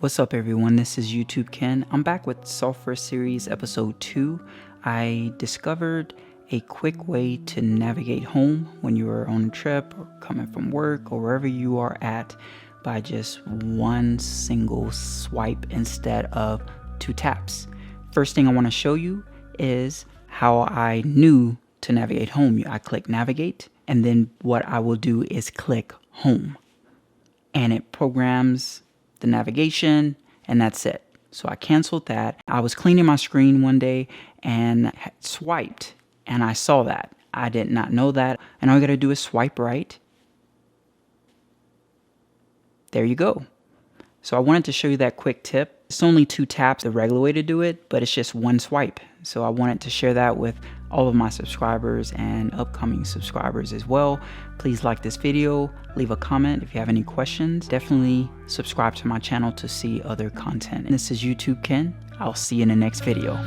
What's up everyone, this is YouTube Ken. I'm back with Software Series episode 2. I discovered a quick way to navigate home when you are on a trip or coming from work or wherever you are at by just one single swipe instead of 2 taps. First thing I want to show you is how I knew to navigate home. I click navigate and then what I will do is click home and it programs the navigation, and that's it. So I canceled that. I was cleaning my screen one day and swiped, and I saw that. I did not know that. And all you gotta do is swipe right. There you go. So I wanted to show you that quick tip. It's only 2 taps, the regular way to do it, but it's just one swipe. So I wanted to share that with all of my subscribers and upcoming subscribers as well. Please like this video, leave a comment if you have any questions. Definitely subscribe to my channel to see other content. This is YouTube Ken. I'll see you in the next video.